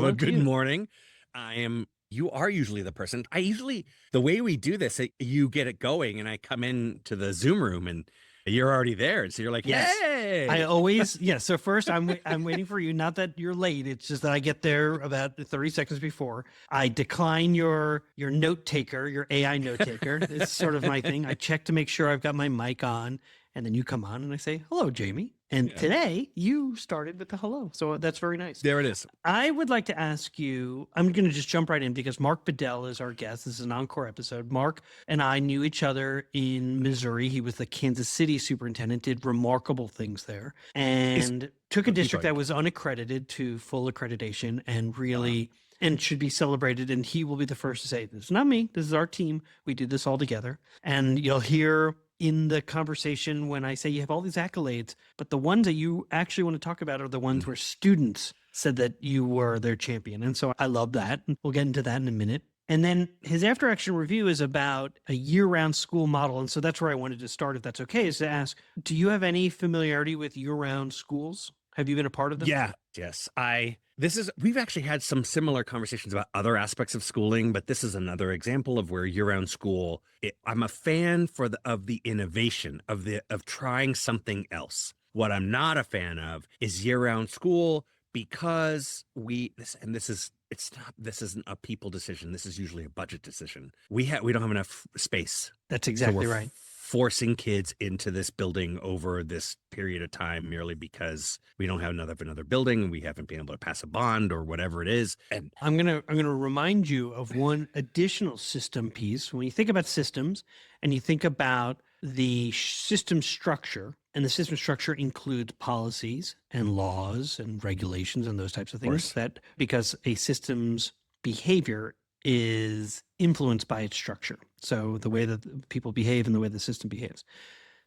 Well, Hello to good you. morning. You are usually the person. The way we do this, you get it going and I come into the Zoom room and you're already there. And so you're like, Yes. I hey, always, yes. So first I'm waiting for you. Not that you're late. It's just that I get there about 30 seconds before. I decline your note taker, your AI note taker. It's sort of my thing. I check to make sure I've got my mic on, and then you come on and I say, hello, Jamie. And Yeah. today you started with the hello. So that's very nice. There it is. I would like to ask you, I'm going to just jump right in because Mark Bedell is our guest. This is an encore episode. Mark and I knew each other in Missouri. He was the Kansas City superintendent, did remarkable things there, and took a district that was unaccredited to full accreditation and really and should be celebrated. And he will be the first to say, this is not me. This is our team. We did this all together. And you'll hear in the conversation when I say you have all these accolades, but the ones that you actually want to talk about are the ones where students said that you were their champion. And so I love that. And we'll get into that in a minute. And then his after action review is about a year-round school model. And so that's where I wanted to start, if that's okay, is to ask, do you have any familiarity with year-round schools? Have you been a part of them? Yeah. Yes. We've actually had some similar conversations about other aspects of schooling, but this is another example of where year-round school, I'm a fan of the innovation of trying something else. What I'm not a fan of is year-round school because this isn't a people decision. This is usually a budget decision. We don't have enough space. That's exactly so we're right. Forcing kids into this building over this period of time merely because we don't have another building. We haven't been able to pass a bond or whatever it is. And I'm gonna remind you of one additional system piece. When you think about systems and you think about the system structure, and the system structure includes policies and laws and regulations and those types of things, that because a system's behavior is influenced by its structure. So the way that people behave and the way the system behaves.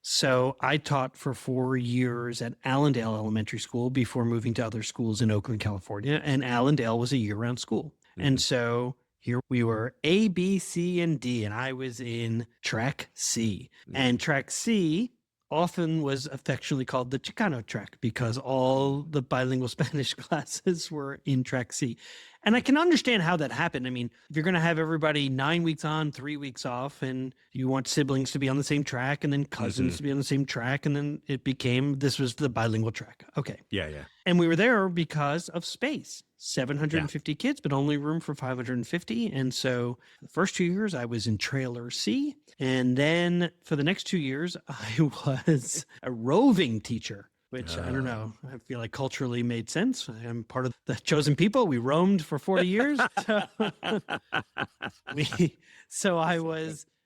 So I taught for 4 years at Allendale Elementary School before moving to other schools in Oakland, California. And Allendale was a year-round school. Mm-hmm. And so here we were A, B, C, and D, and I was in track C. Mm-hmm. And track C often was affectionately called the Chicano track because all the bilingual Spanish classes were in track C. And I can understand how that happened. I mean, if you're going to have everybody 9 weeks on, 3 weeks off, and you want siblings to be on the same track and then cousins to be on the same track, and then this was the bilingual track. Okay. Yeah. And we were there because of space. 750 kids, but only room for 550. And so the first 2 years I was in trailer C. And then for the next 2 years, I was a roving teacher, which I don't know. I feel like culturally made sense. I'm part of the chosen people. We roamed for 40 years. I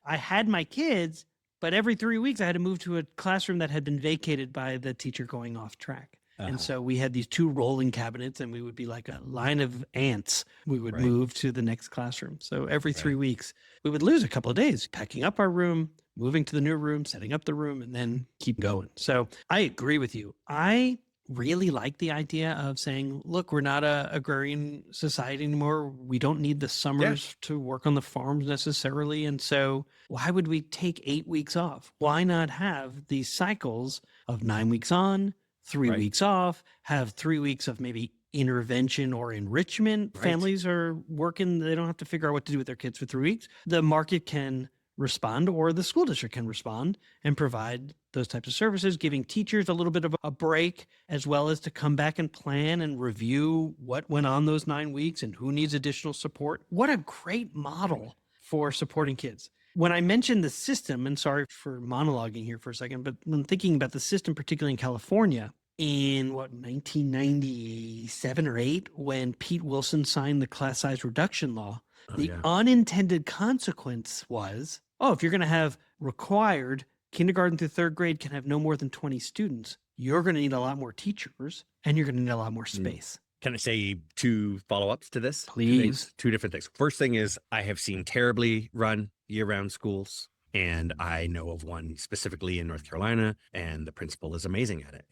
had my kids, but every 3 weeks I had to move to a classroom that had been vacated by the teacher going off track. And so we had these 2 rolling cabinets and we would be like a line of ants. We would move to the next classroom. So every 3 weeks, we would lose a couple of days packing up our room, moving to the new room, setting up the room, and then keep going. So I agree with you. I really like the idea of saying, look, we're not a agrarian society anymore. We don't need the summers to work on the farms necessarily. And so why would we take 8 weeks off? Why not have these cycles of 9 weeks on, 3 weeks off, have 3 weeks of maybe intervention or enrichment. Families are working. They don't have to figure out what to do with their kids for 3 weeks. The market can respond or the school district can respond and provide those types of services, giving teachers a little bit of a break, as well as to come back and plan and review what went on those 9 weeks and who needs additional support. What a great model for supporting kids. When I mentioned the system, and sorry for monologuing here for a second, but when thinking about the system, particularly in California, in 1997 or 8, when Pete Wilson signed the class size reduction law, the unintended consequence was, if you're going to have required kindergarten through 3rd grade can have no more than 20 students, you're going to need a lot more teachers and you're going to need a lot more space. Can I say 2 follow-ups to this? Please. 2 different things. First thing is I have seen terribly run year-round schools, and I know of one specifically in North Carolina, and the principal is amazing at it.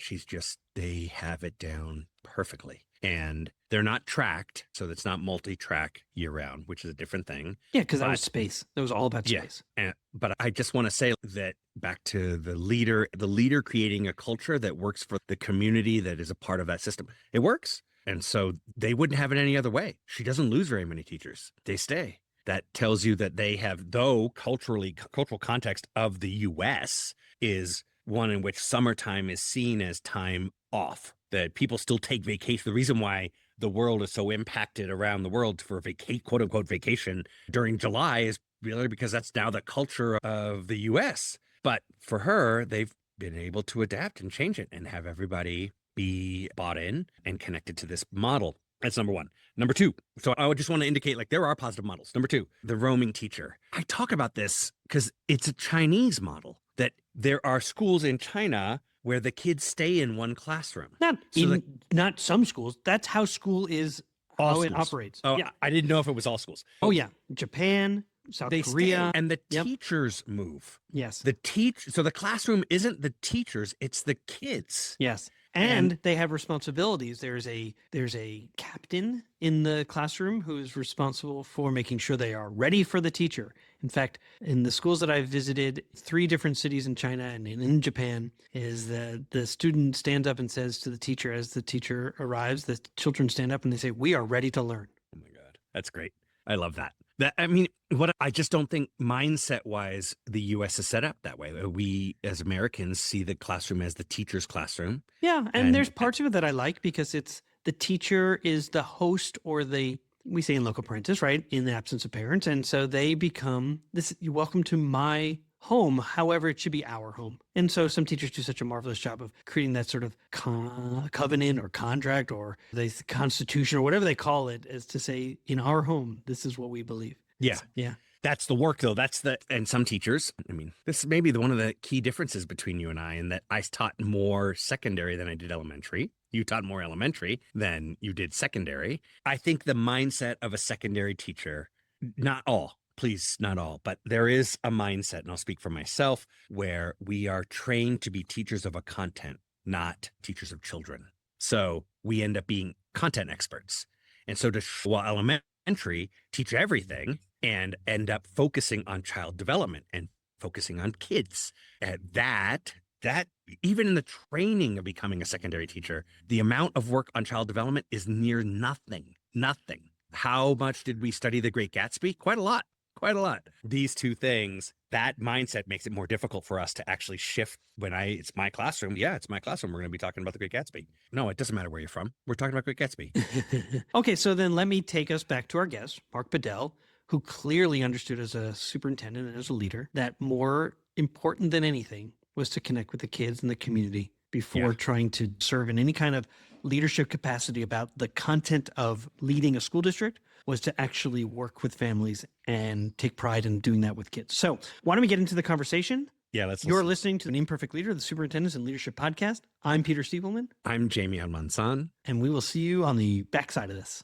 They have it down perfectly. And they're not tracked, so it's not multi-track year-round, which is a different thing. Yeah, because that was space. That was all about space. But I just want to say that back to the leader creating a culture that works for the community that is a part of that system. It works. And so they wouldn't have it any other way. She doesn't lose very many teachers. They stay. That tells you that they have, though cultural context of the US is one in which summertime is seen as time off, that people still take vacation. The reason why the world is so impacted around the world for quote unquote vacation during July is really because that's now the culture of the US. But for her, they've been able to adapt and change it and have everybody be bought in and connected to this model. That's number one. Number two, so I would just want to indicate like there are positive models. Number two, the roaming teacher. I talk about this because it's a Chinese model, that there are schools in China where the kids stay in one classroom. Not some schools. That's how school is, how it operates. Oh, yeah. I didn't know if it was all schools. Oh, yeah. Japan, South Korea. And the teachers move. Yes. So the classroom isn't the teachers, it's the kids. Yes. And they have responsibilities. There's a captain in the classroom who is responsible for making sure they are ready for the teacher. In fact, in the schools that I've visited, 3 different cities in China and in Japan, is the student stands up and says to the teacher, as the teacher arrives, the children stand up and they say, "We are ready to learn." Oh my God. That's great. I love that. I just don't think mindset-wise the U.S. is set up that way. We, as Americans, see the classroom as the teacher's classroom. Yeah, and there's parts of it that I like because it's the teacher is the host or we say in loco parentis, right, in the absence of parents. And so they become you're welcome to my home. However, it should be our home. And so some teachers do such a marvelous job of creating that sort of covenant or contract or the constitution or whatever they call it, as to say, in our home, this is what we believe. Yeah. Yeah. That's the work, though. And some teachers, this is maybe one of the key differences between you and I, in that I taught more secondary than I did elementary. You taught more elementary than you did secondary. I think the mindset of a secondary teacher, not all, please, not all, but there is a mindset, and I'll speak for myself, where we are trained to be teachers of a content, not teachers of children. So we end up being content experts. And so while elementary teach everything and end up focusing on child development and focusing on kids, that even in the training of becoming a secondary teacher, the amount of work on child development is near nothing. How much did we study The Great Gatsby? Quite a lot. These two things, that mindset makes it more difficult for us to actually shift. It's my classroom. Yeah, it's my classroom. We're going to be talking about The Great Gatsby. No, it doesn't matter where you're from. We're talking about Great Gatsby. Okay, so then let me take us back to our guest, Mark Bedell, who clearly understood as a superintendent and as a leader that more important than anything was to connect with the kids and the community before trying to serve in any kind of leadership capacity about the content of leading a school district, was to actually work with families and take pride in doing that with kids. So why don't we get into the conversation? Yeah, You're listening to An Imperfect Leader, the Superintendents and Leadership Podcast. I'm Peter Stiebelman. I'm Jamie Almanzan. And we will see you on the backside of this.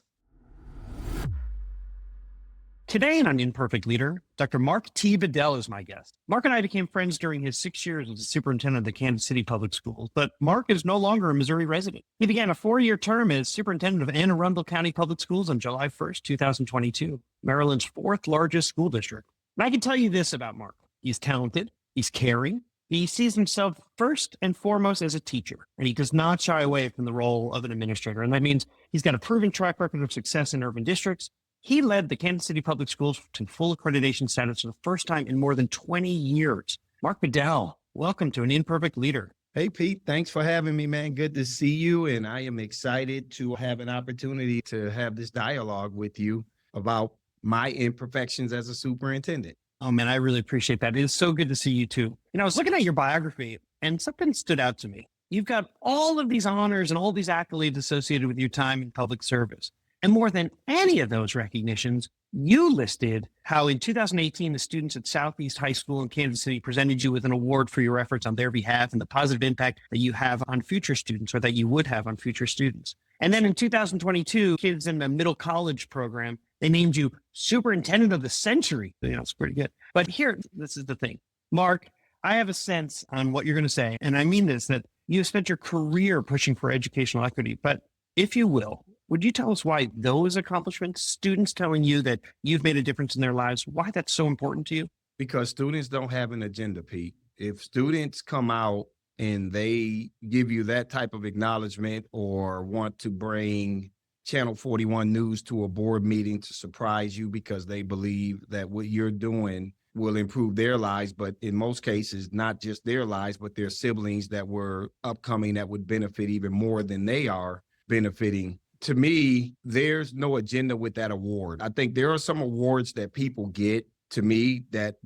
Today on An Imperfect Leader, Dr. Mark T. Bedell is my guest. Mark and I became friends during his 6 years as a superintendent of the Kansas City Public Schools, but Mark is no longer a Missouri resident. He began a 4-year term as superintendent of Anne Arundel County Public Schools on July 1st, 2022, Maryland's 4th largest school district. And I can tell you this about Mark. He's talented, he's caring, he sees himself first and foremost as a teacher, and he does not shy away from the role of an administrator. And that means he's got a proven track record of success in urban districts. He led the Kansas City Public Schools to full accreditation status for the first time in more than 20 years. Mark Bedell, welcome to An Imperfect Leader. Hey, Pete, thanks for having me, man. Good to see you. And I am excited to have an opportunity to have this dialogue with you about my imperfections as a superintendent. Oh, man, I really appreciate that. It is so good to see you, too. I was looking at your biography, and something stood out to me. You've got all of these honors and all these accolades associated with your time in public service. And more than any of those recognitions, you listed how in 2018, the students at Southeast High School in Kansas City presented you with an award for your efforts on their behalf and the positive impact that you have on future students, or that you would have on future students. And then in 2022, kids in the middle college program, they named you Superintendent of the Century. It's pretty good. But here, this is the thing. Mark, I have a sense on what you're going to say, and I mean this, that you've spent your career pushing for educational equity. But if you will, would you tell us why those accomplishments, students telling you that you've made a difference in their lives, why that's so important to you? Because students don't have an agenda, Pete. If students come out and they give you that type of acknowledgement or want to bring Channel 41 News to a board meeting to surprise you because they believe that what you're doing will improve their lives, but in most cases, not just their lives, but their siblings that were upcoming that would benefit even more than they are benefiting. To me, there's no agenda with that award. I think there are some awards that people get, to me, that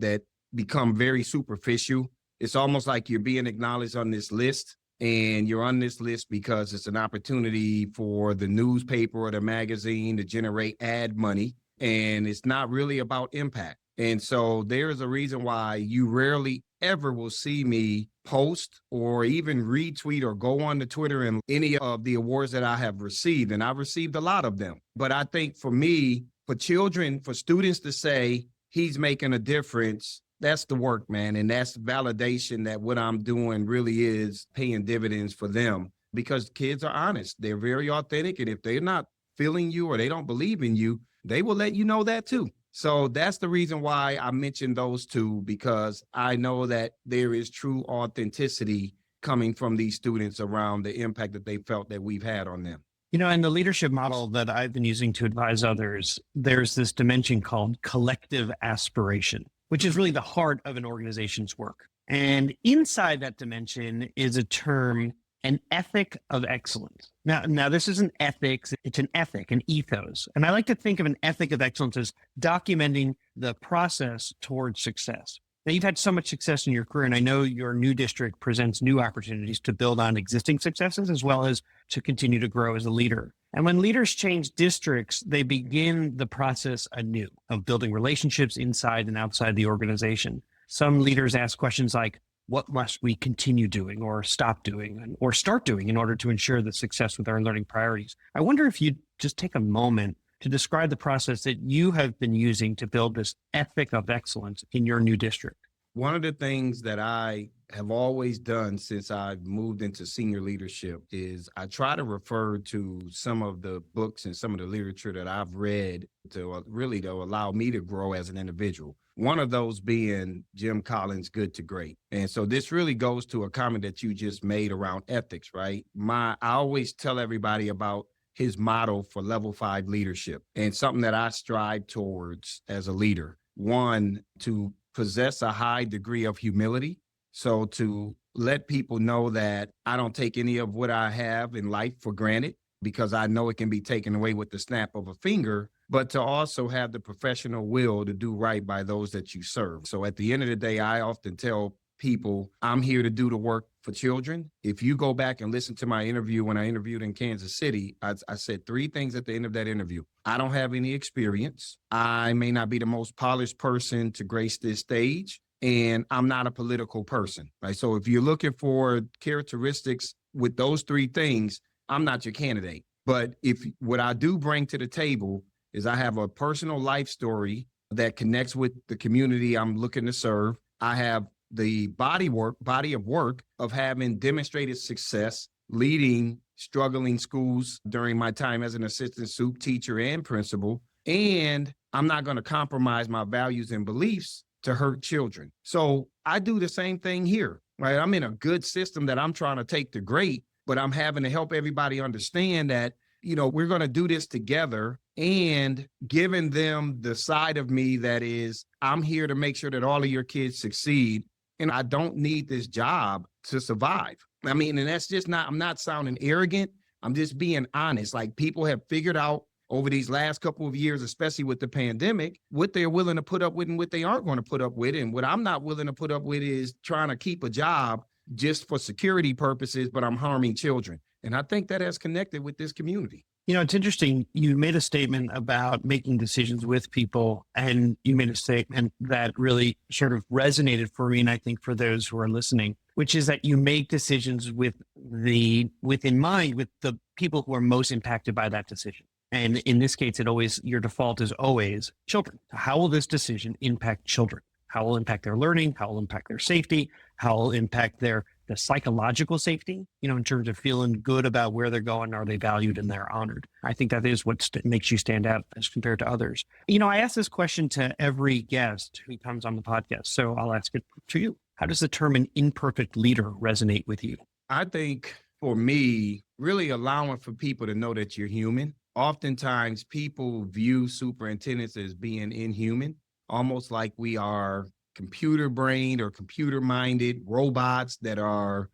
become very superficial. It's almost like you're being acknowledged on this list, and you're on this list because it's an opportunity for the newspaper or the magazine to generate ad money, and it's not really about impact. And so there's a reason why you rarely ever will see me post or even retweet or go on to Twitter and any of the awards that I have received. And I've received a lot of them. But I think for me, for children, for students to say he's making a difference, that's the work, man. And that's validation that what I'm doing really is paying dividends for them, because kids are honest. They're very authentic. And if they're not feeling you or they don't believe in you, they will let you know that too. So that's the reason why I mentioned those two, because I know that there is true authenticity coming from these students around the impact that they felt that we've had on them. You know, in the leadership model that I've been using to advise others, there's this dimension called collective aspiration, which is really the heart of an organization's work. And inside that dimension is a term, an ethic of excellence. Now, this isn't ethics, it's an ethic, an ethos. And I like to think of an ethic of excellence as documenting the process towards success. Now, you've had so much success in your career, and I know your new district presents new opportunities to build on existing successes as well as to continue to grow as a leader. And when leaders change districts, they begin the process anew of building relationships inside and outside the organization. Some leaders ask questions like, what must we continue doing or stop doing or start doing in order to ensure the success with our learning priorities? I wonder if you'd just take a moment to describe the process that you have been using to build this ethic of excellence in your new district. One of the things that I have always done since I've moved into senior leadership is I try to refer to some of the books and some of the literature that I've read to really to allow me to grow as an individual. One of those being Jim Collins' Good to Great. And so this really goes to a comment that you just made around ethics, right? I always tell everybody about his motto for level 5 leadership and something that I strive towards as a leader. One, to possess a high degree of humility. So to let people know that I don't take any of what I have in life for granted, because I know it can be taken away with the snap of a finger, but to also have the professional will to do right by those that you serve. So at the end of the day, I often tell people, I'm here to do the work for children. If you go back and listen to my interview when I interviewed in Kansas City, I said 3 things at the end of that interview. I don't have any experience. I may not be the most polished person to grace this stage, and I'm not a political person, right? So if you're looking for characteristics with those 3 things, I'm not your candidate. But if what I do bring to the table is I have a personal life story that connects with the community I'm looking to serve. I have the body of work of having demonstrated success leading struggling schools during my time as an assistant soup teacher and principal. And I'm not going to compromise my values and beliefs to hurt children. So I do the same thing here, right? I'm in a good system that I'm trying to take to great, but I'm having to help everybody understand that, we're going to do this together, and giving them the side of me that is, I'm here to make sure that all of your kids succeed. And I don't need this job to survive. I mean, and that's just I'm not sounding arrogant. I'm just being honest. Like, people have figured out over these last couple of years, especially with the pandemic, what they're willing to put up with and what they aren't going to put up with. And what I'm not willing to put up with is trying to keep a job just for security purposes, but I'm harming children. And I think that has connected with this community. It's interesting. You made a statement about making decisions with people, and you made a statement that really sort of resonated for me, and I think for those who are listening, which is that you make decisions in mind with the people who are most impacted by that decision. And in this case, your default is always children. How will this decision impact children? How will it impact their learning? How will it impact their safety? How will it impact the psychological safety, in terms of feeling good about where they're going? Are they valued and they're honored? I think that is what makes you stand out as compared to others. I ask this question to every guest who comes on the podcast, so I'll ask it to you. How does the term an imperfect leader resonate with you? I think for me, really allowing for people to know that you're human. oftentimes people view superintendents as being inhuman, almost like we are computer brained or computer minded robots that are,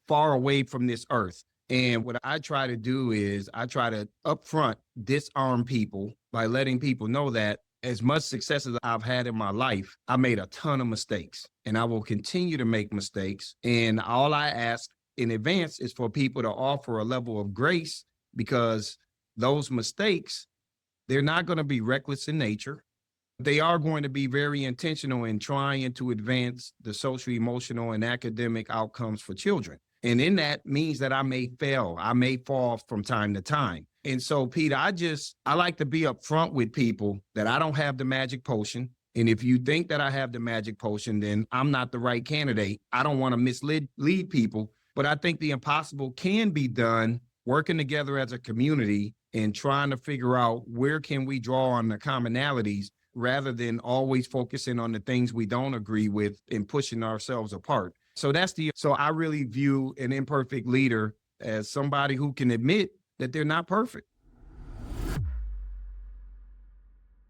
far away from this earth. And what I try to do is I try to upfront disarm people by letting people know that as much success as I've had in my life, I made a ton of mistakes and I will continue to make mistakes. And all I ask in advance is for people to offer a level of grace, because those mistakes, they're not going to be reckless in nature. They are going to be very intentional in trying to advance the social, emotional, and academic outcomes for children. And in that means that I may fail. I may fall from time to time. And so, Pete, I like to be upfront with people that I don't have the magic potion. And if you think that I have the magic potion, then I'm not the right candidate. I don't want to lead people, but I think the impossible can be done working together as a community and trying to figure out where can we draw on the commonalities rather than always focusing on the things we don't agree with and pushing ourselves apart. So I really view an imperfect leader as somebody who can admit that they're not perfect.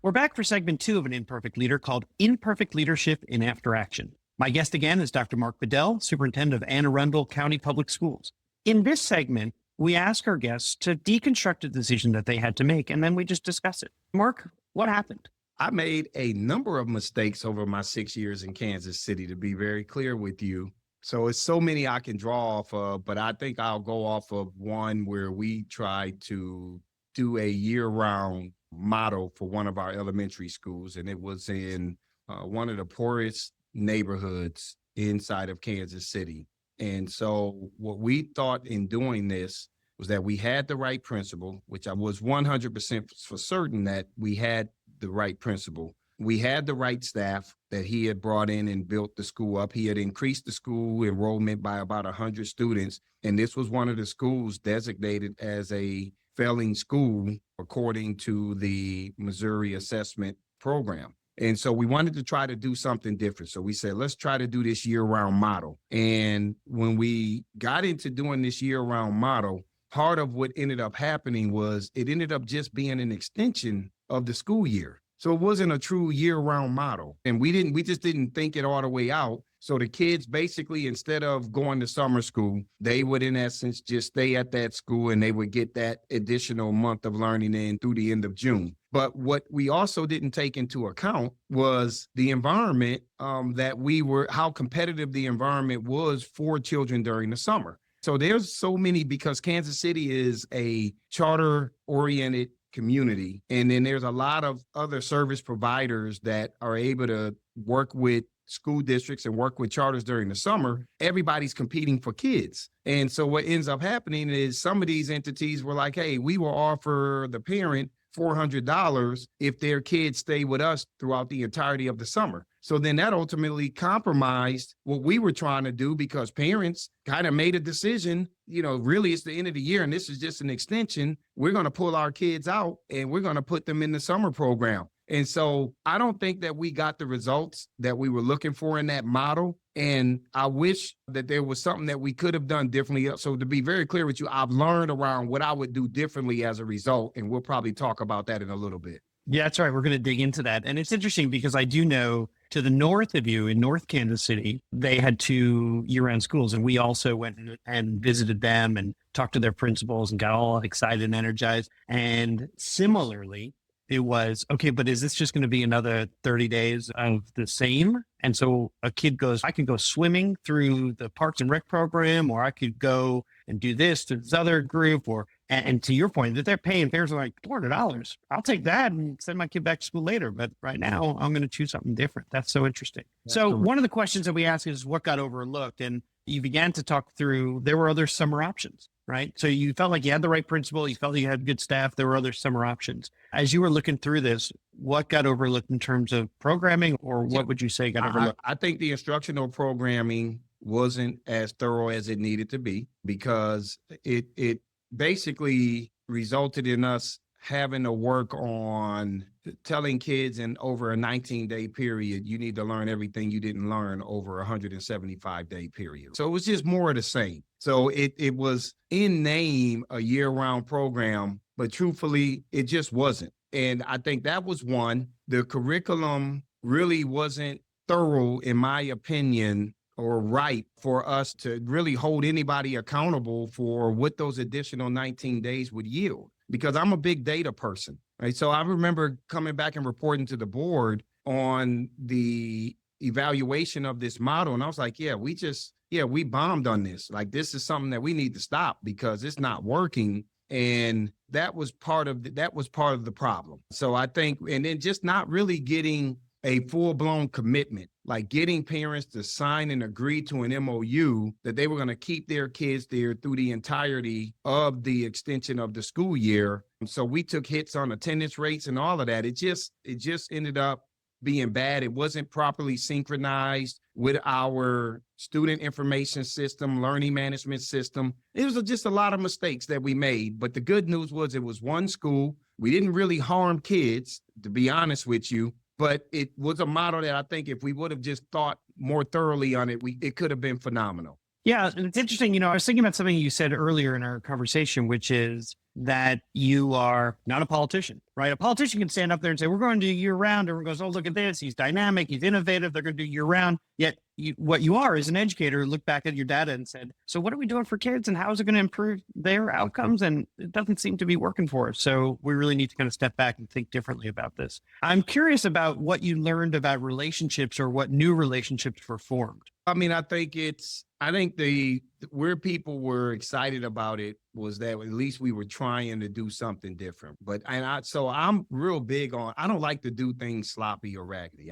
We're back for segment 2 of An Imperfect Leader, called Imperfect Leadership in After Action. My guest again is Dr. Mark Bedell, Superintendent of Anne Arundel County Public Schools. In this segment, we ask our guests to deconstruct a decision that they had to make, and then we just discuss it. Mark, what happened? I made a number of mistakes over my 6 years in Kansas City, to be very clear with you. So it's so many I can draw off of, but I think I'll go off of one where we tried to do a year-round model for one of our elementary schools, and it was in one of the poorest neighborhoods inside of Kansas City. And so what we thought in doing this was that we had the right principal, which I was 100% for certain that we had the right principal. We had the right staff that he had brought in and built the school up. He had increased the school enrollment by about 100 students. And this was one of the schools designated as a failing school according to the Missouri assessment program. And so we wanted to try to do something different. So we said, let's try to do this year-round model. And when we got into doing this year-round model, part of what ended up happening was it ended up just being an extension of the school year. So it wasn't a true year-round model. And we just didn't think it all the way out. So the kids basically, instead of going to summer school, they would in essence just stay at that school and they would get that additional month of learning in through the end of June. But what we also didn't take into account was the environment how competitive the environment was for children during the summer. So there's so many, because Kansas City is a charter-oriented community. And then there's a lot of other service providers that are able to work with school districts and work with charters during the summer. Everybody's competing for kids. And so what ends up happening is some of these entities were like, hey, we will offer the parent $400 if their kids stay with us throughout the entirety of the summer. So then that ultimately compromised what we were trying to do, because parents kind of made a decision, really it's the end of the year and this is just an extension. We're going to pull our kids out and we're going to put them in the summer program. And so I don't think that we got the results that we were looking for in that model. And I wish that there was something that we could have done differently. So to be very clear with you, I've learned around what I would do differently as a result. And we'll probably talk about that in a little bit. Yeah, that's right. We're going to dig into that. And it's interesting because I do know to the north of you in North Kansas City, they had 2 year-round schools. And we also went and visited them and talked to their principals and got all excited and energized. And similarly, it was, okay, but is this just going to be another 30 days of the same? And so a kid goes, I could go swimming through the Parks and Rec program, or I could go and do this to this other group, and to your point, that they're paying, parents are like, $400. I'll take that and send my kid back to school later. But right now I'm going to choose something different. That's so interesting. So one of the questions that we ask is what got overlooked? And you began to talk through, there were other summer options, right? So you felt like you had the right principal, you felt like you had good staff, there were other summer options. As you were looking through this, what got overlooked in terms of programming, or what would you say got overlooked? I think the instructional programming wasn't as thorough as it needed to be, because it basically resulted in us having to work on telling kids in over a 19-day period, you need to learn everything you didn't learn over a 175-day period. So it was just more of the same. So it was in name a year-round program, but truthfully, it just wasn't. And I think that was one. The curriculum really wasn't thorough, in my opinion, or right for us to really hold anybody accountable for what those additional 19 days would yield. Because I'm a big data person, right? So I remember coming back and reporting to the board on the evaluation of this model. And I was like, we bombed on this. Like, this is something that we need to stop because it's not working. And that was part of the problem. So I think, and then just not really getting a full-blown commitment, like getting parents to sign and agree to an MOU that they were going to keep their kids there through the entirety of the extension of the school year. So we took hits on attendance rates and all of that. It just ended up being bad. It wasn't properly synchronized with our student information system, learning management system. It was just a lot of mistakes that we made. But the good news was it was one school. We didn't really harm kids, to be honest with you. But it was a model that I think if we would have just thought more thoroughly on it, it could have been phenomenal. Yeah. And it's interesting. I was thinking about something you said earlier in our conversation, which is that you are not a politician, right? A politician can stand up there and say, we're going to do year round. Everyone goes, oh, look at this. He's dynamic. He's innovative. They're going to do year round. Yet what you are is an educator who looked back at your data and said, so what are we doing for kids and how is it going to improve their outcomes? And it doesn't seem to be working for us. So we really need to kind of step back and think differently about this. I'm curious about what you learned about relationships or what new relationships were formed. I mean, I think where people were excited about it was that at least we were trying to do something different. So I'm real big on, I don't like to do things sloppy or raggedy.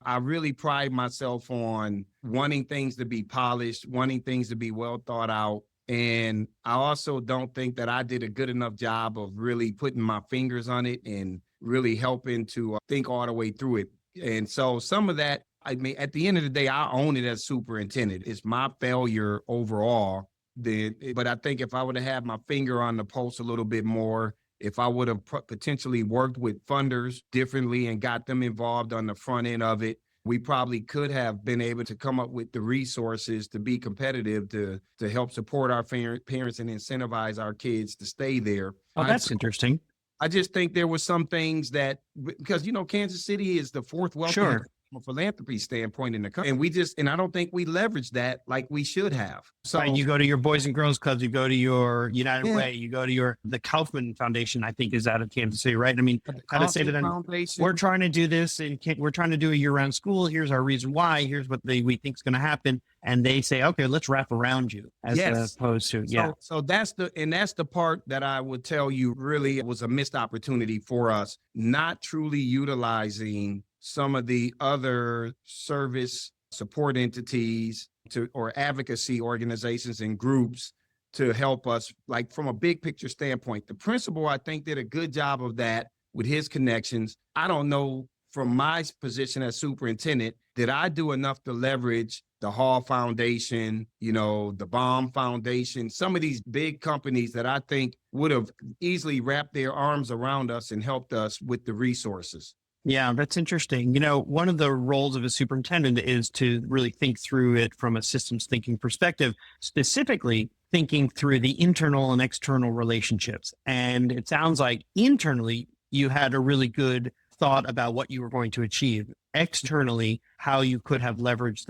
I really pride myself on wanting things to be polished, wanting things to be well thought out. And I also don't think that I did a good enough job of really putting my fingers on it and really helping to think all the way through it. And so some of that, I mean, at the end of the day, I own it as superintendent. It's my failure overall. But I think if I would have had my finger on the pulse a little bit more, if I would have potentially worked with funders differently and got them involved on the front end of it, we probably could have been able to come up with the resources to be competitive, to help support our parents and incentivize our kids to stay there. Oh, that's interesting. I just think there were some things that, because, Kansas City is the fourth wealthiest. Sure. From a philanthropy standpoint in the country. And I don't think we leverage that like we should have. So right, you go to your Boys and Girls Clubs, you go to your United Way, you go to the Kaufman Foundation, I think is out of Kansas City, right? I mean, how to say to them, we're trying to do this and we're trying to do a year-round school. Here's our reason why. Here's what we think is going to happen. And they say, okay, let's wrap around you as opposed to, So that's the part that I would tell you really was a missed opportunity for us, not truly utilizing some of the other service support entities or advocacy organizations and groups to help us, like from a big picture standpoint. The principal, I think, did a good job of that with his connections. I don't know from my position as superintendent, did I do enough to leverage the Hall Foundation, the Baum Foundation, some of these big companies that I think would have easily wrapped their arms around us and helped us with the resources. Yeah, that's interesting. One of the roles of a superintendent is to really think through it from a systems thinking perspective, specifically thinking through the internal and external relationships. And it sounds like internally, you had a really good thought about what you were going to achieve. Externally, how you could have leveraged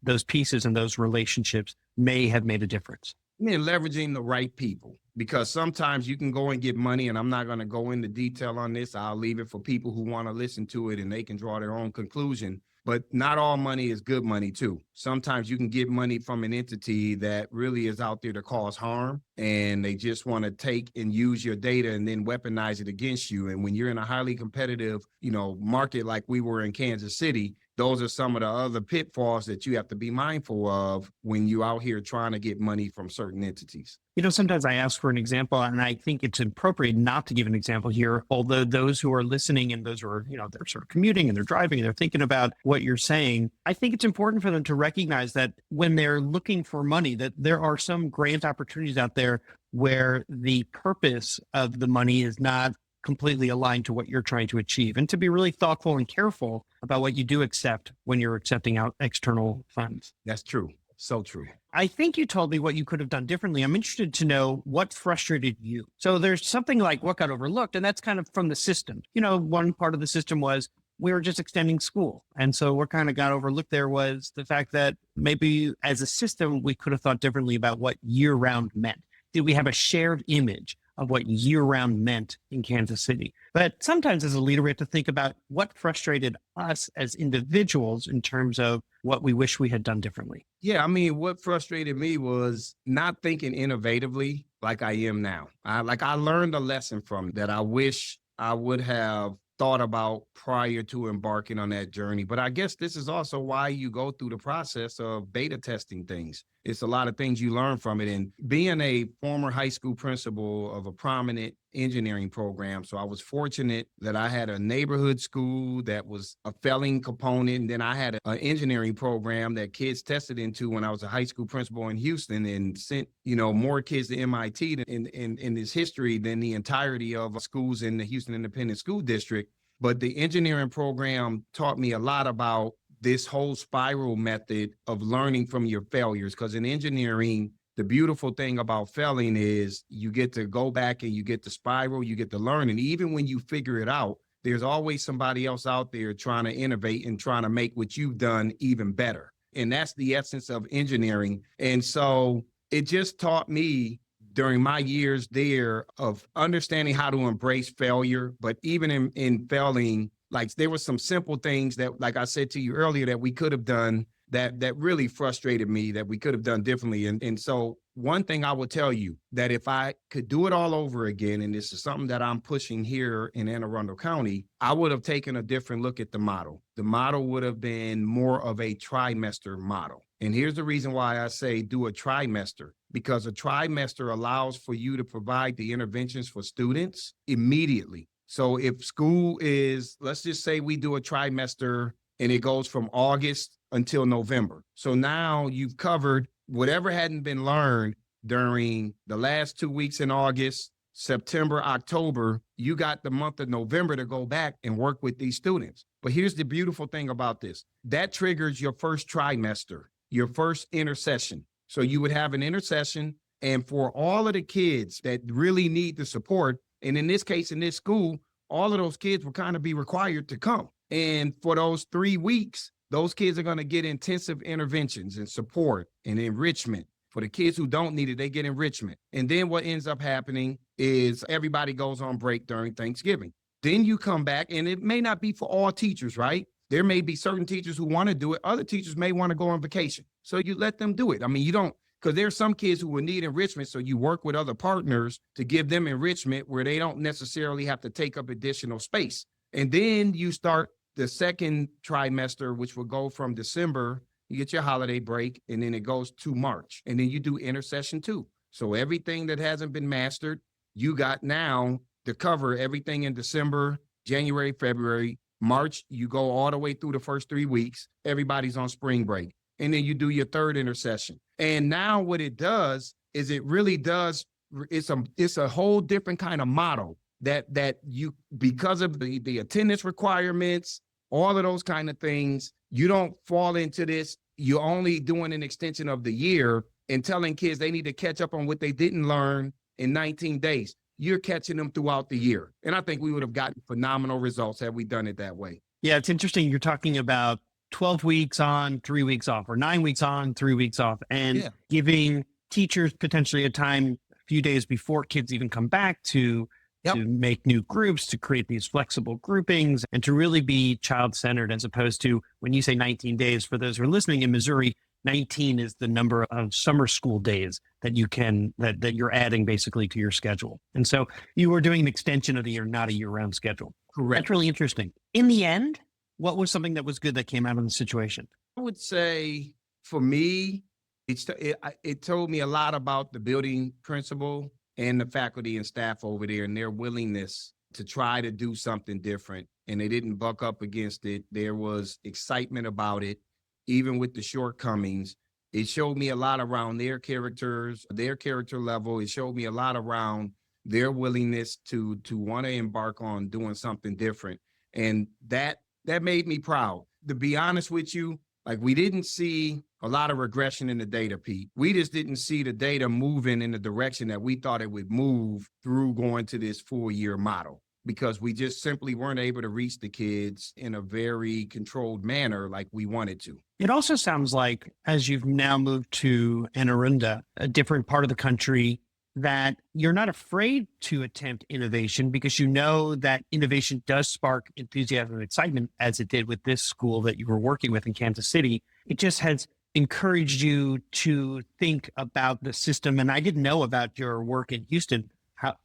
those pieces and those relationships may have made a difference. Leveraging the right people, because sometimes you can go and get money, and I'm not going to go into detail on this. I'll leave it for people who want to listen to it and they can draw their own conclusion. But not all money is good money too. Sometimes you can get money from an entity that really is out there to cause harm, and they just want to take and use your data and then weaponize it against you. And when you're in a highly competitive, market like we were in Kansas City, those are some of the other pitfalls that you have to be mindful of when you're out here trying to get money from certain entities. Sometimes I ask for an example, and I think it's appropriate not to give an example here, although those who are listening and those who are, they're sort of commuting and they're driving and they're thinking about what you're saying, I think it's important for them to recognize that when they're looking for money, that there are some grant opportunities out there where the purpose of the money is not completely aligned to what you're trying to achieve, and to be really thoughtful and careful about what you do accept when you're accepting out external funds. That's true. So true. I think you told me what you could have done differently. I'm interested to know what frustrated you. So there's something like what got overlooked, and that's kind of from the system. One part of the system was we were just extending school. And so what kind of got overlooked there was the fact that maybe as a system, we could have thought differently about what year-round meant. Did we have a shared image of what year-round meant in Kansas City? But sometimes as a leader, we have to think about what frustrated us as individuals in terms of what we wish we had done differently. Yeah, I mean, what frustrated me was not thinking innovatively like I am now. I learned a lesson from that I wish I would have thought about prior to embarking on that journey. But I guess this is also why you go through the process of beta testing things. It's a lot of things you learn from it. And being a former high school principal of a prominent engineering program, so I was fortunate that I had a neighborhood school that was a failing component. And then I had an engineering program that kids tested into when I was a high school principal in Houston, and sent, more kids to MIT in this history than the entirety of schools in the Houston Independent School District. But the engineering program taught me a lot about this whole spiral method of learning from your failures. Because in engineering, the beautiful thing about failing is you get to go back and you get to spiral, you get to learn. And even when you figure it out, there's always somebody else out there trying to innovate and trying to make what you've done even better. And that's the essence of engineering. And so it just taught me during my years there of understanding how to embrace failure. But even in failing, like there were some simple things that, like I said to you earlier, that we could have done that really frustrated me, that we could have done differently. And so one thing I would tell you, that if I could do it all over again, and this is something that I'm pushing here in Anne Arundel County, I would have taken a different look at the model. The model would have been more of a trimester model. And here's the reason why I say do a trimester, because a trimester allows for you to provide the interventions for students immediately. So if school is, let's just say we do a trimester and it goes from August until November. So now you've covered whatever hadn't been learned during the last 2 weeks in August, September, October. You got the month of November to go back and work with these students. But here's the beautiful thing about this. That triggers your first trimester, your first intercession. So you would have an intercession, and for all of the kids that really need the support, and in this case, in this school, all of those kids will kind of be required to come. And for those 3 weeks, those kids are going to get intensive interventions and support and enrichment. For the kids who don't need it, they get enrichment. And then what ends up happening is everybody goes on break during Thanksgiving. Then you come back, and it may not be for all teachers, right? There may be certain teachers who want to do it. Other teachers may want to go on vacation. So you let them do it. I mean, you don't, because there's some kids who will need enrichment. So you work with other partners to give them enrichment where they don't necessarily have to take up additional space. And then you start the second trimester, which will go from December, you get your holiday break, and then it goes to March. And then you do intercession 2. So everything that hasn't been mastered, you got now to cover everything in December, January, February, March. You go all the way through the first 3 weeks. Everybody's on spring break. And then you do your third intercession. And now what it does is it really does, it's a whole different kind of model that you, because of the attendance requirements, all of those kind of things, you don't fall into this. You're only doing an extension of the year and telling kids they need to catch up on what they didn't learn in 19 days. You're catching them throughout the year. And I think we would have gotten phenomenal results had we done it that way. Yeah, it's interesting. You're talking about 12 weeks on, 3 weeks off, or 9 weeks on, 3 weeks off, and giving teachers potentially a time, a few days before kids even come back to make new groups, to create these flexible groupings, and to really be child-centered, as opposed to when you say 19 days, for those who are listening in Missouri, 19 is the number of summer school days that you can, that you're adding basically to your schedule. And so you were doing an extension of the year, not a year-round schedule. Correct. That's really interesting. In the end, what was something that was good that came out of the situation? I would say for me, it told me a lot about the building principal and the faculty and staff over there and their willingness to try to do something different. And they didn't buck up against it. There was excitement about it, even with the shortcomings. It showed me a lot around their characters, their character level. It showed me a lot around their willingness to want to embark on doing something different. And that made me proud. To be honest with you, like, we didn't see a lot of regression in the data, Pete. We just didn't see the data moving in the direction that we thought it would move through going to this 4-year model, because we just simply weren't able to reach the kids in a very controlled manner like we wanted to. It also sounds like, as you've now moved to Arundel, a different part of the country, that you're not afraid to attempt innovation because you know that innovation does spark enthusiasm and excitement, as it did with this school that you were working with in Kansas City. It just has encouraged you to think about the system. And I didn't know about your work in Houston.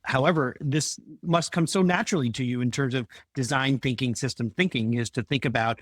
However, this must come so naturally to you in terms of design thinking, system thinking, is to think about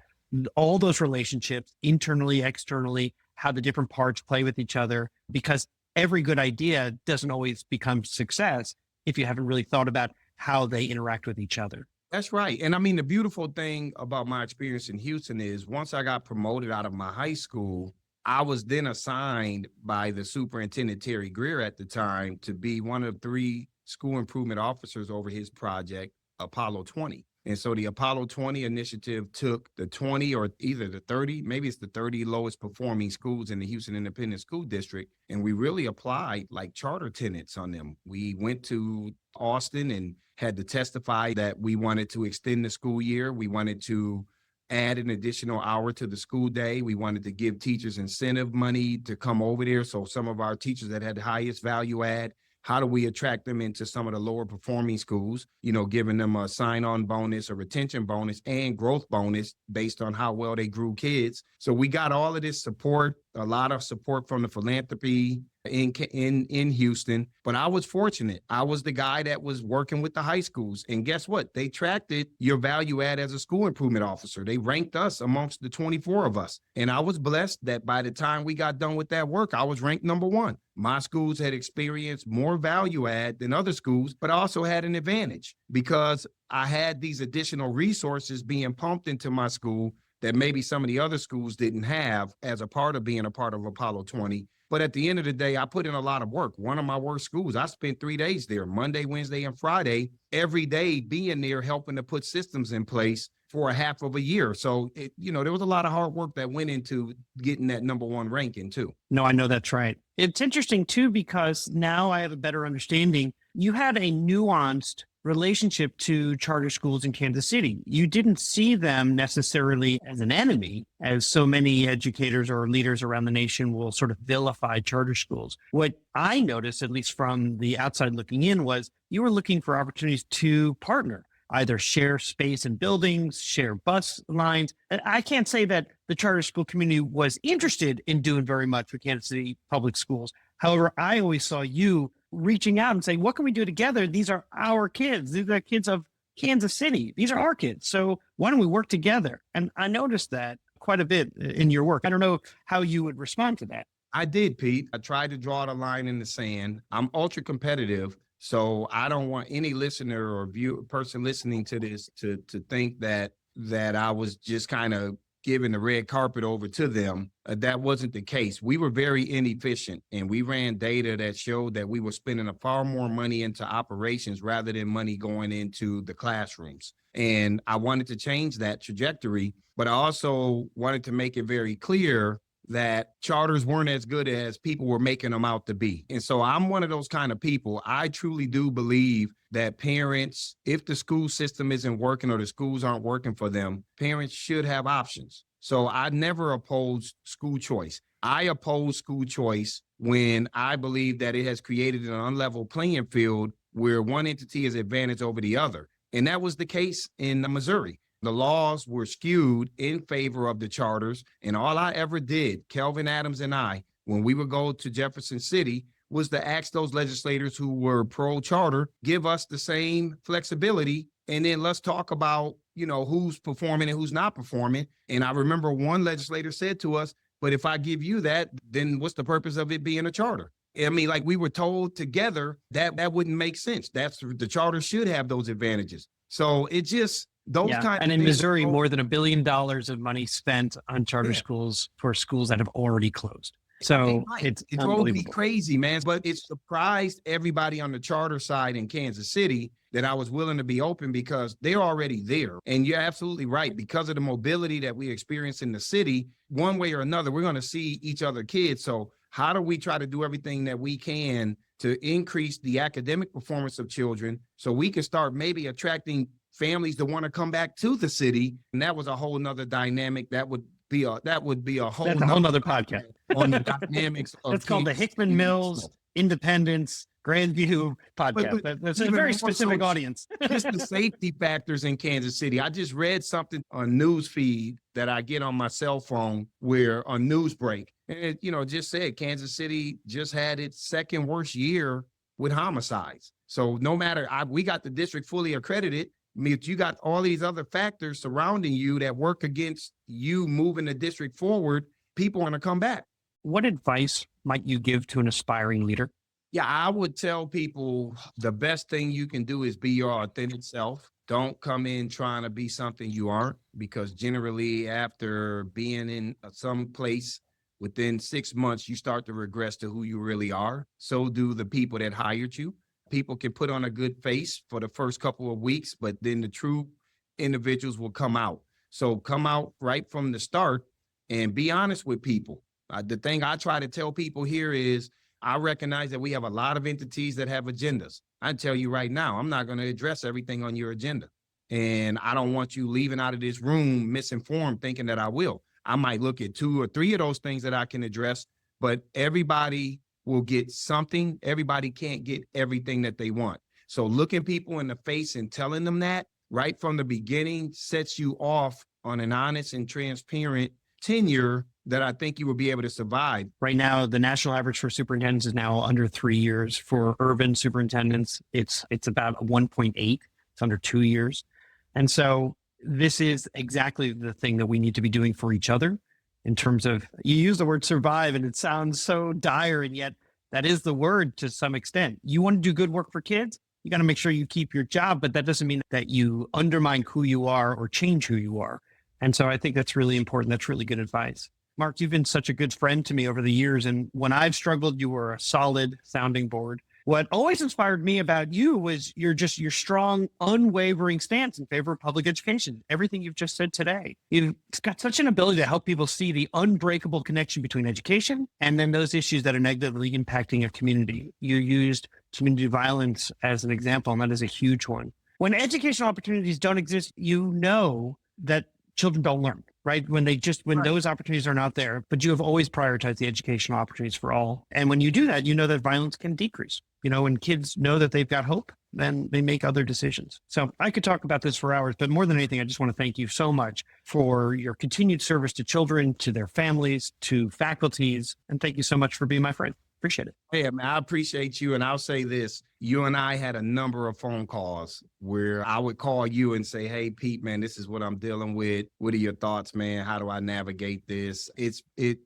all those relationships internally, externally, how the different parts play with each other, because every good idea doesn't always become success if you haven't really thought about how they interact with each other. That's right. And I mean, the beautiful thing about my experience in Houston is once I got promoted out of my high school, I was then assigned by the superintendent, Terry Greer at the time, to be one of 3 school improvement officers over his project, Apollo 20. And so the Apollo 20 initiative took the 20 or either the 30, maybe it's the 30 lowest performing schools in the Houston Independent School District. And we really applied like charter tenets on them. We went to Austin and had to testify that we wanted to extend the school year. We wanted to add an additional hour to the school day. We wanted to give teachers incentive money to come over there. So some of our teachers that had the highest value add, how do we attract them into some of the lower performing schools, giving them a sign-on bonus, a retention bonus, and growth bonus based on how well they grew kids. So we got all of this support, a lot of support from the philanthropy in Houston. But I was fortunate. I was the guy that was working with the high schools. And guess what? They tracked your value add as a school improvement officer. They ranked us amongst the 24 of us. And I was blessed that by the time we got done with that work, I was ranked number 1. My schools had experienced more value add than other schools, but I also had an advantage because I had these additional resources being pumped into my school that maybe some of the other schools didn't have as a part of being a part of Apollo 20. But at the end of the day, I put in a lot of work. One of my worst schools, I spent 3 days there, Monday, Wednesday, and Friday, every day being there, helping to put systems in place for a half of a year. So, there was a lot of hard work that went into getting that number 1 ranking too. No, I know that's right. It's interesting too, because now I have a better understanding. You had a nuanced relationship to charter schools in Kansas City. You didn't see them necessarily as an enemy, as so many educators or leaders around the nation will sort of vilify charter schools. What I noticed, at least from the outside looking in, was you were looking for opportunities to partner, either share space and buildings, share bus lines. And I can't say that the charter school community was interested in doing very much with Kansas City public schools. However, I always saw you reaching out and saying, what can we do together? These are our kids. These are kids of Kansas City. These are our kids. So why don't we work together? And I noticed that quite a bit in your work. I don't know how you would respond to that. I did, Pete. I tried to draw the line in the sand. I'm ultra competitive. So I don't want any listener or person listening to this to think that I was just kind of giving the red carpet over to them. That wasn't the case. We were very inefficient, and we ran data that showed that we were spending far more money into operations rather than money going into the classrooms. And I wanted to change that trajectory, but I also wanted to make it very clear that charters weren't as good as people were making them out to be. And so I'm one of those kind of people. I truly do believe that parents, if the school system isn't working or the schools aren't working for them, parents should have options. So I never opposed school choice. I oppose school choice when I believe that it has created an unlevel playing field where one entity is advantage over the other. And that was the case in Missouri. The laws were skewed in favor of the charters. And all I ever did, Kelvin Adams and I, when we would go to Jefferson City, was to ask those legislators who were pro-charter, give us the same flexibility. And then let's talk about, who's performing and who's not performing. And I remember one legislator said to us, but if I give you that, then what's the purpose of it being a charter? I mean, like we were told together that wouldn't make sense. The charter should have those advantages. So it just... And in Missouri, more than $1 billion of money spent on charter schools for schools that have already closed. So Right. it's It drove me unbelievable. crazy, man. But it surprised everybody on the charter side in Kansas City that I was willing to be open because they're already there. And you're absolutely right. Because of the mobility that we experience in the city, one way or another, we're going to see each other kids. So how do we try to do everything that we can to increase the academic performance of children so we can start maybe attracting families that want to come back to the city? And that was a whole nother dynamic. That would be a whole That's a whole nother podcast. on the dynamics of That's called the Kansas Hickman City. Mills Independence Grandview podcast. That's a even very more specific so, audience. just the safety factors in Kansas City. I just read something on news feed that I get on my cell phone where on news break, and it, just said Kansas City just had its second worst year with homicides. So no matter, we got the district fully accredited. I mean, you got all these other factors surrounding you that work against you moving the district forward. People want to come back. What advice might you give to an aspiring leader? Yeah, I would tell people the best thing you can do is be your authentic self. Don't come in trying to be something you aren't, because generally after being in some place within 6 months, you start to regress to who you really are. So do the people that hired you. People can put on a good face for the first couple of weeks, but then the true individuals will come out. So come out right from the start and be honest with people. The thing I try to tell people here is I recognize that we have a lot of entities that have agendas. I tell you right now, I'm not going to address everything on your agenda. And I don't want you leaving out of this room misinformed thinking that I will. I might look at 2 or 3 of those things that I can address, but everybody will get something. Everybody can't get everything that they want. So looking people in the face and telling them that right from the beginning sets you off on an honest and transparent tenure that I think you will be able to survive. Right now, the national average for superintendents is now under 3 years. For urban superintendents, it's about 1.8. It's under 2 years. And so this is exactly the thing that we need to be doing for each other in terms of, you use the word survive and it sounds so dire, and yet that is the word to some extent. You want to do good work for kids, you got to make sure you keep your job, but that doesn't mean that you undermine who you are or change who you are. And so I think that's really important. That's really good advice. Mark, you've been such a good friend to me over the years. And when I've struggled, you were a solid sounding board. What always inspired me about you was your strong, unwavering stance in favor of public education. Everything you've just said today. You've got such an ability to help people see the unbreakable connection between education and then those issues that are negatively impacting a community. You used community violence as an example, and that is a huge one. When educational opportunities don't exist, you know that children don't learn, right? When those opportunities are not there, but you have always prioritized the educational opportunities for all. And when you do that, you know that violence can decrease. When kids know that they've got hope, then they make other decisions. So I could talk about this for hours, but more than anything, I just want to thank you so much for your continued service to children, to their families, to faculties. And thank you so much for being my friend. Appreciate it. Hey, man, I appreciate you. And I'll say this, you and I had a number of phone calls where I would call you and say, hey, Pete, man, this is what I'm dealing with. What are your thoughts, man? How do I navigate this?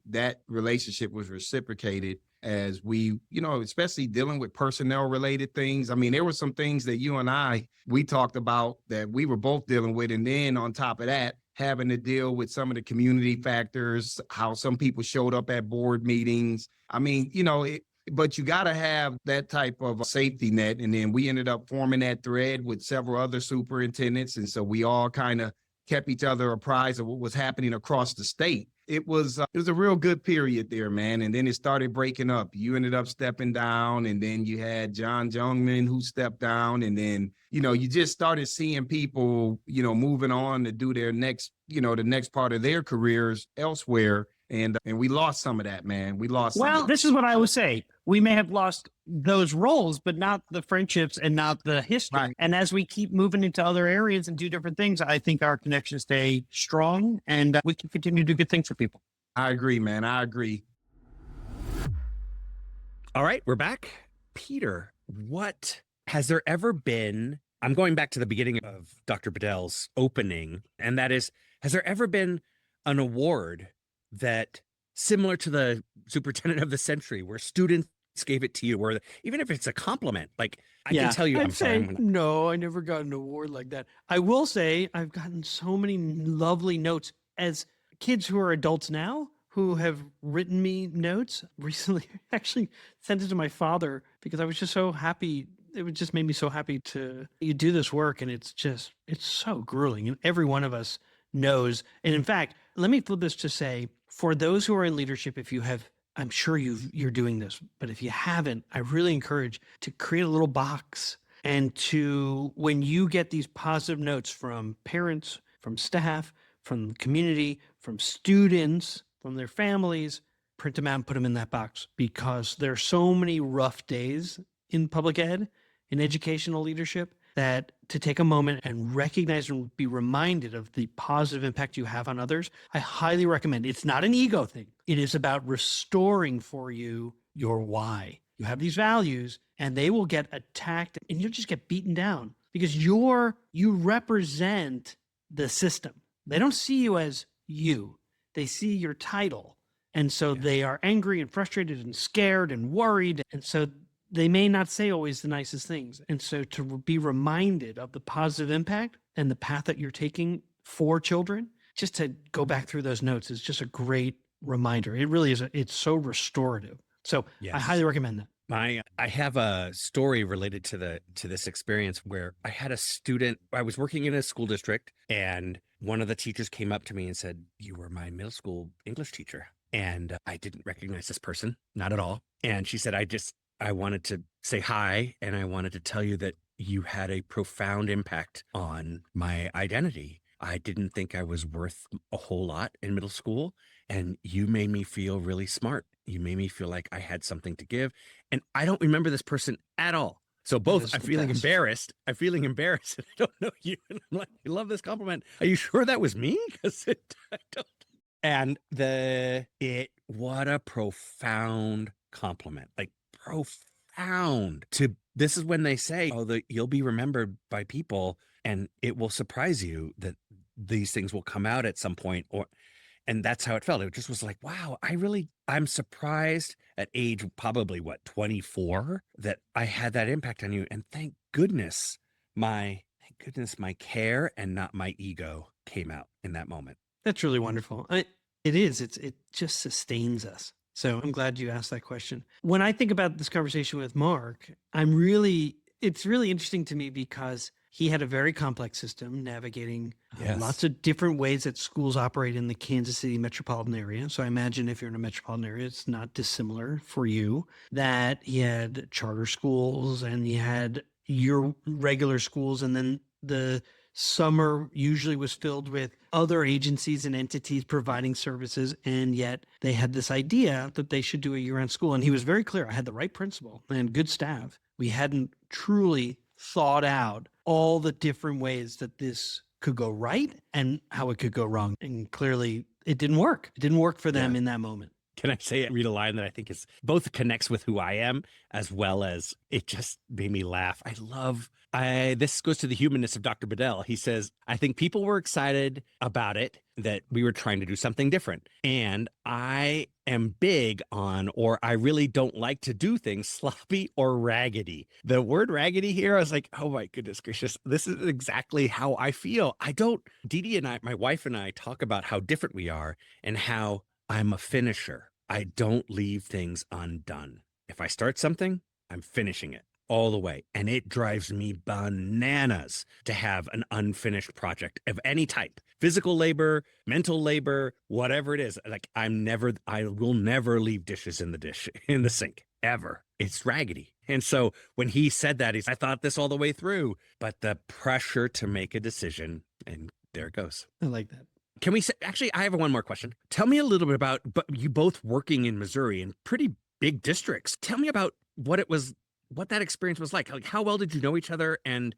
That relationship was reciprocated as we, especially dealing with personnel related things. I mean, there were some things that you and we talked about that we were both dealing with. And then on top of that, having to deal with some of the community factors, how some people showed up at board meetings. I mean, but you got to have that type of safety net. And then we ended up forming that thread with several other superintendents. And so we all kind of kept each other apprised of what was happening across the state. It was a real good period there, man. And then it started breaking up. You ended up stepping down, and then you had John Jungman who stepped down. And then, you just started seeing people, moving on to do their next, the next part of their careers elsewhere. And we lost some of that, man. We lost. Well, this is what I would say. We may have lost those roles, but not the friendships and not the history. Right. And as we keep moving into other areas and do different things, I think our connections stay strong, and we can continue to do good things for people. I agree, man. I agree. All right, we're back. Peter, what has there ever been? I'm going back to the beginning of Dr. Bedell's opening, and that is, has there ever been an award that similar to the Superintendent of the Century, where students gave it to you, or even if it's a compliment, like I can tell you, No, I never got an award like that. I will say I've gotten so many lovely notes as kids who are adults now, who have written me notes recently. Actually sent it to my father because I was just so happy. It would just made me so happy to you do this work. And it's so grueling. And every one of us knows. And in fact, let me flip this to say, for those who are in leadership, if you have, I'm sure you're doing this, but if you haven't, I really encourage to create a little box and to, when you get these positive notes from parents, from staff, from the community, from students, from their families, print them out and put them in that box, because there are so many rough days in public ed, in educational leadership, that to take a moment and recognize and be reminded of the positive impact you have on others, I highly recommend. It's not an ego thing. It is about restoring for you your why. You have these values and they will get attacked and you'll just get beaten down because you represent the system. They don't see you as you. They see your title. And so they are angry and frustrated and scared and worried. And so they may not say always the nicest things. And so to be reminded of the positive impact and the path that you're taking for children, just to go back through those notes is just a great reminder. It really is. It's so restorative. So I highly recommend that. I have a story related to this experience where I had a student. I was working in a school district, and one of the teachers came up to me and said, "You were my middle school English teacher." And I didn't recognize this person, not at all. And she said, I wanted to say hi, and I wanted to tell you that you had a profound impact on my identity. I didn't think I was worth a whole lot in middle school, and you made me feel really smart. You made me feel like I had something to give. And I don't remember this person at all. So both I'm feeling embarrassed. I'm feeling embarrassed. I don't know you. And I'm like, I love this compliment. Are you sure that was me? Because I don't. And what a profound compliment, like profound. This is when they say, you'll be remembered by people, and it will surprise you that these things will come out at some point. And that's how it felt. It just was like, wow, I'm surprised at age probably 24 that I had that impact on you. And thank goodness my care and not my ego came out in that moment. That's really wonderful. It is. It just sustains us. So I'm glad you asked that question. When I think about this conversation with Mark, it's really interesting to me because he had a very complex system navigating lots of different ways that schools operate in the Kansas City metropolitan area. So I imagine if you're in a metropolitan area, it's not dissimilar for you, that he had charter schools and he had your regular schools, and then the summer usually was filled with other agencies and entities providing services. And yet they had this idea that they should do a year-round school. And he was very clear. I had the right principal and good staff. We hadn't truly thought out all the different ways that this could go right and how it could go wrong. And clearly it didn't work. It didn't work for them in that moment. Can I read a line that I think is both connects with who I am, as well as it just made me laugh. This goes to the humanness of Dr. Bedell. He says, I think people were excited about it, that we were trying to do something different. And I am big on, or I really don't like to do things sloppy or raggedy. The word raggedy here, I was like, oh my goodness gracious, this is exactly how I feel. Dee Dee and I, my wife and I, talk about how different we are and how I'm a finisher. I don't leave things undone. If I start something, I'm finishing it all the way. And it drives me bananas to have an unfinished project of any type. Physical labor, mental labor, whatever it is. Like I will never leave dishes in the sink, ever. It's raggedy. And so when he said that, I thought this all the way through, but the pressure to make a decision, and there it goes. I like that. Can we say, actually, I have one more question. Tell me a little bit about you both working in Missouri in pretty big districts. Tell me about what that experience was like. Like, how well did you know each other, and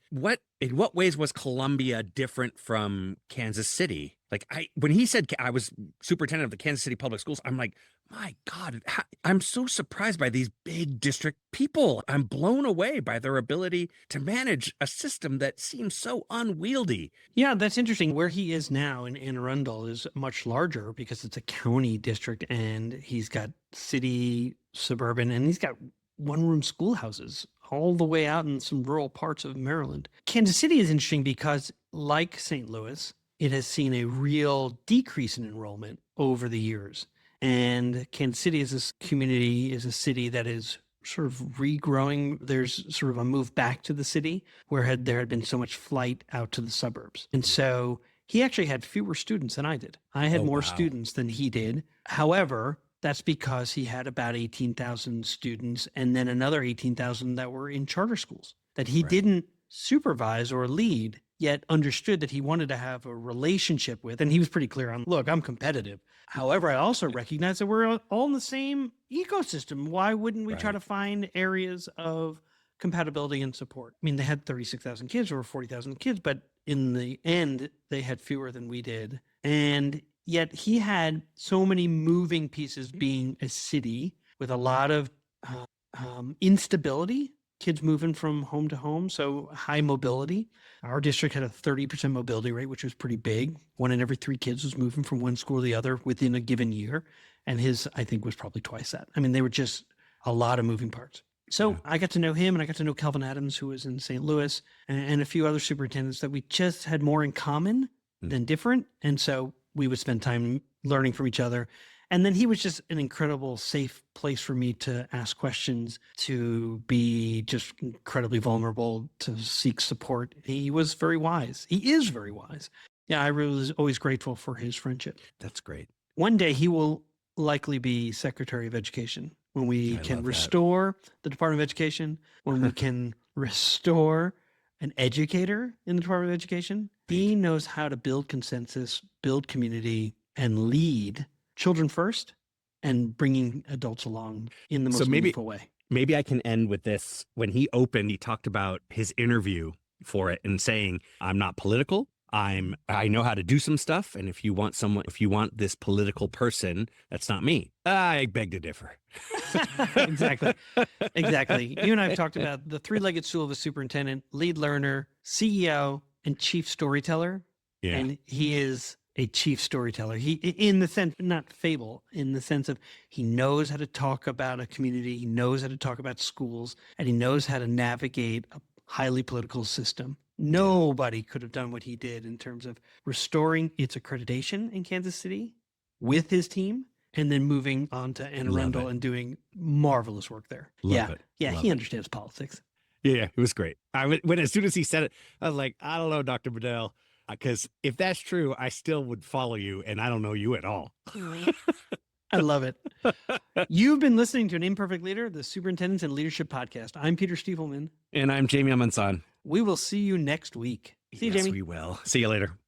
in what ways was Columbia different from Kansas City? Like when he said I was superintendent of the Kansas City Public Schools, I'm like, my God, I'm so surprised by these big district people. I'm blown away by their ability to manage a system that seems so unwieldy. Yeah, that's interesting. Where he is now in Arundel is much larger because it's a county district, and he's got city, suburban, and he's got one-room schoolhouses all the way out in some rural parts of Maryland. Kansas City is interesting because, like St. Louis, it has seen a real decrease in enrollment over the years. And Kansas City is this community, is a city that is sort of regrowing. There's sort of a move back to the city where there had been so much flight out to the suburbs. And so he actually had fewer students than I did. I had more students than he did. However, that's because he had about 18,000 students and then another 18,000 that were in charter schools that he didn't supervise or lead, yet understood that he wanted to have a relationship with. And he was pretty clear on, look, I'm competitive. However, I also recognize that we're all in the same ecosystem. Why wouldn't we try to find areas of compatibility and support? I mean, they had 36,000 kids or 40,000 kids, but in the end, they had fewer than we did. And yet he had so many moving pieces being a city with a lot of instability, kids moving from home to home, so high mobility. Our district had a 30% mobility rate, which was pretty big. 1 in every 3 kids was moving from one school to the other within a given year. And his, I think, was probably twice that. I mean, they were just a lot of moving parts. So I got to know him, and I got to know Calvin Adams, who was in St. Louis, and a few other superintendents that we just had more in common than different. And so we would spend time learning from each other. And then he was just an incredible safe place for me to ask questions, to be just incredibly vulnerable, to seek support. He was very wise. He is very wise. Yeah, I was always grateful for his friendship. That's great. One day he will likely be Secretary of Education when we can restore the Department of Education, when we can restore an educator in the Department of Education. He knows how to build consensus, build community, and lead children first and bringing adults along in the most meaningful way. Maybe I can end with this. When he opened, he talked about his interview for it and saying, I'm not political. I know how to do some stuff. And if you want this political person, that's not me. I beg to differ. Exactly. You and I have talked about the 3-legged stool of a superintendent: lead learner, CEO, and chief storyteller. Yeah. And he is a chief storyteller. He, in the sense, not fable, in the sense of he knows how to talk about a community, he knows how to talk about schools, and he knows how to navigate a highly political system. Nobody could have done what he did in terms of restoring its accreditation in Kansas City with his team, and then moving on to An Arundel and doing marvelous work there. Love it. He understands politics. Yeah, it was great. As soon as he said it, I was like, I don't know, Dr. Bedell, because if that's true, I still would follow you, and I don't know you at all. I love it. You've been listening to An Imperfect Leader, the Superintendents and Leadership Podcast. I'm Peter Stiefelman. And I'm Jamie Amansan. We will see you next week. See you, Jamie. Yes, we will. See you later.